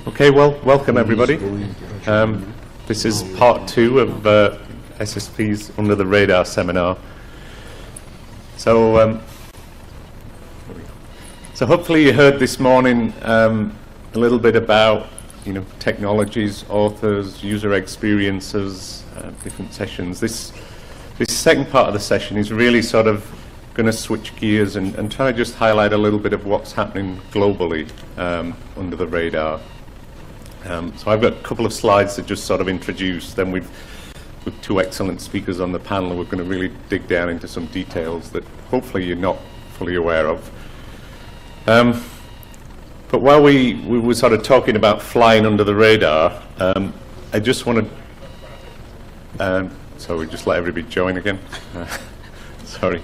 Okay, well, welcome everybody. This is part 2 of SSP's Under the Radar seminar. So hopefully you heard this morning a little bit about technologies, authors, user experiences, different sessions. This second part of the session is really sort of going to switch gears and try to just highlight a little bit of what's happening globally under the radar. So I've got a couple of slides to just sort of introduce, then with 2 excellent speakers on the panel, we're going to really dig down into some details that hopefully you're not fully aware of. But while we were sort of talking about flying under the radar, I just want to, so we just let everybody join again. Sorry.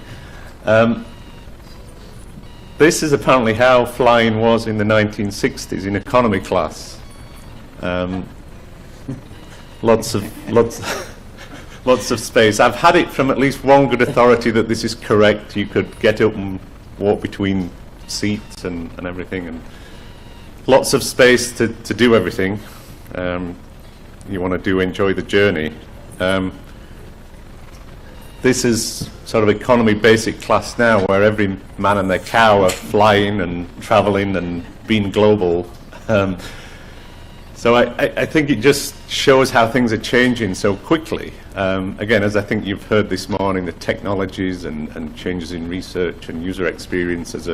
This is apparently how flying was in the 1960s in economy class. Lots of space. I've had it from at least one good authority that this is correct. You could get up and walk between seats and everything, and lots of space to do everything you want to enjoy the journey. This is sort of economy basic class now, where every man and their cow are flying and traveling and being global. So I think it just shows how things are changing so quickly. Again, as I think you've heard this morning, the technologies and changes in research and user experience is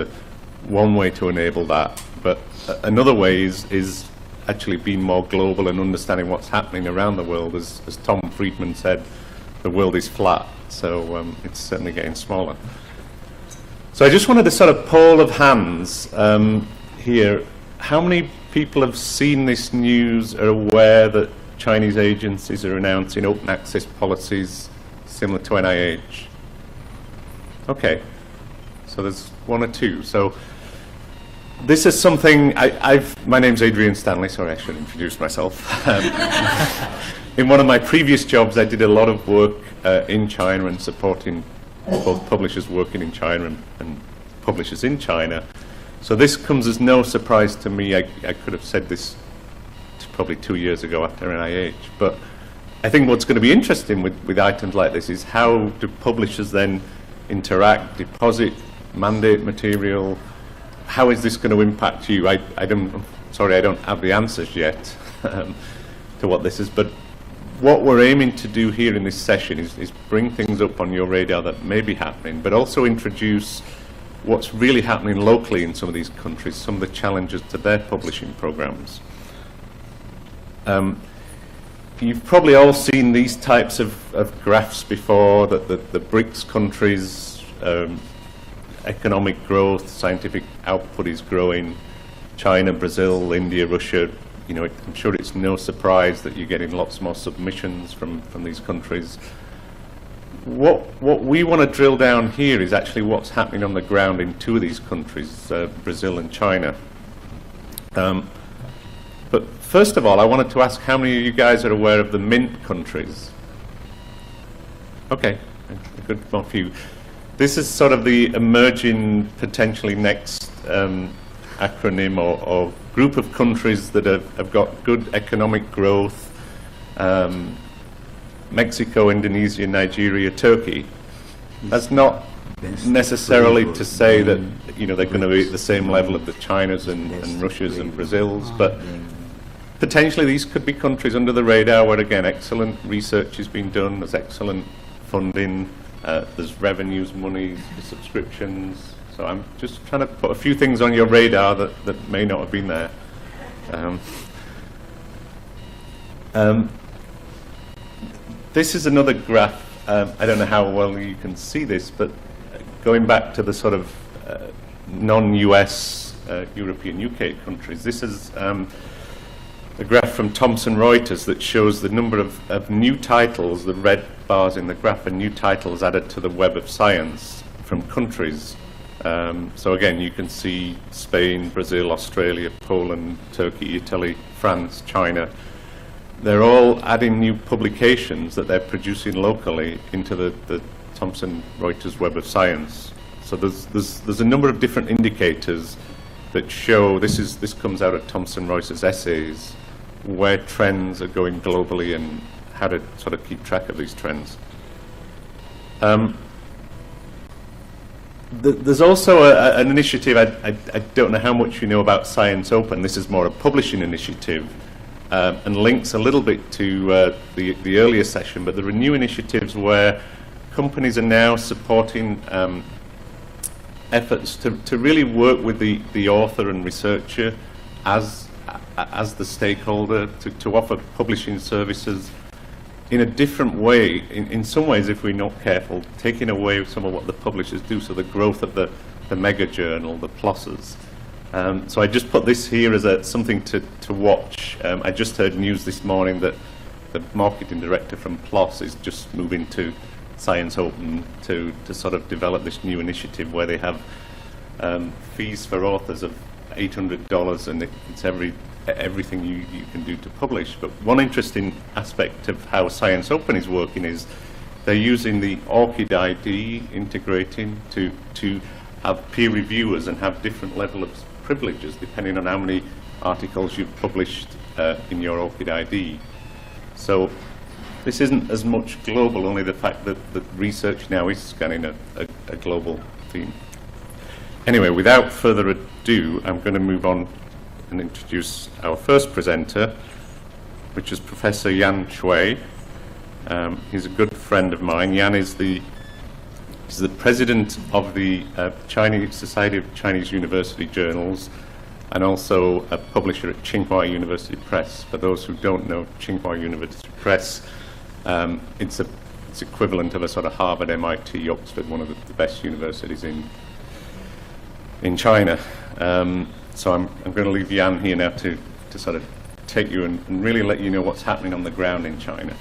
one way to enable that. But another way is actually being more global and understanding what's happening around the world. As Tom Friedman said, the world is flat, so it's certainly getting smaller. So I just wanted to sort of poll of hands here. How many people have seen this news, are aware that Chinese agencies are announcing open access policies similar to NIH? Okay, so there's 1 or 2. So this is something my name's Adrian Stanley. Sorry, I should introduce myself. In one of my previous jobs, I did a lot of work in China and supporting both publishers working in China and publishers in China. So this comes as no surprise to me. I could have said this probably 2 years ago after NIH. But I think what's going to be interesting with items like this is how do publishers then interact, deposit, mandate material? How is this going to impact you? I'm sorry, I don't have the answers yet to what this is. But what we're aiming to do here in this session is bring things up on your radar that may be happening, but also introduce what's really happening locally in some of these countries, some of the challenges to their publishing programs. You've probably all seen these types of graphs before, that the BRICS countries, economic growth, scientific output is growing. China, Brazil, India, Russia, I'm sure it's no surprise that you're getting lots more submissions from these countries. What we want to drill down here is actually what's happening on the ground in 2 of these countries, Brazil and China. But first of all, I wanted to ask how many of you guys are aware of the MINT countries? Okay, a good few. This is sort of the emerging, potentially next acronym or group of countries that have got good economic growth. Mexico, Indonesia, Nigeria, Turkey. That's not necessarily to say that they're going to be at the same level of the Chinas and Russias and Brazils, but potentially these could be countries under the radar where, again, excellent research is being done, there's excellent funding, there's revenues, money, subscriptions. So I'm just trying to put a few things on your radar that may not have been there. This is another graph. I don't know how well you can see this, but going back to the sort of non-US, European, UK countries, this is a graph from Thomson Reuters that shows the number of new titles. The red bars in the graph are new titles added to the Web of Science from countries. So again, you can see Spain, Brazil, Australia, Poland, Turkey, Italy, France, China. They're all adding new publications that they're producing locally into the Thomson Reuters Web of Science. So there's a number of different indicators that show this comes out of Thomson Reuters essays, where trends are going globally and how to sort of keep track of these trends. There's also an initiative, I don't know how much you know about Science Open. This is more a publishing initiative and links a little bit to the earlier session, but there are new initiatives where companies are now supporting efforts to really work with the author and researcher as the stakeholder to offer publishing services in a different way, in some ways, if we're not careful, taking away some of what the publishers do, so the growth of the mega journal, the PLOSs. So I just put this here as something to watch. I just heard news this morning that the marketing director from PLOS is just moving to Science Open to sort of develop this new initiative where they have fees for authors of $800, and it's everything you can do to publish. But one interesting aspect of how Science Open is working is they're using the ORCID ID integrating to have peer reviewers and have different level of privileges depending on how many articles you've published in your ORCID ID. So this isn't as much global, only the fact that research now is scanning a global theme. Anyway, without further ado, I'm going to move on and introduce our first presenter, which is Professor Yan Shui. He's a good friend of mine. Yan is the president of the Chinese Society of Chinese University Journals, and also a publisher at Tsinghua University Press. For those who don't know Tsinghua University Press, it's equivalent of a sort of Harvard, MIT, Oxford, one of the best universities in China. So I'm going to leave Yan here now to sort of take you and really let you know what's happening on the ground in China.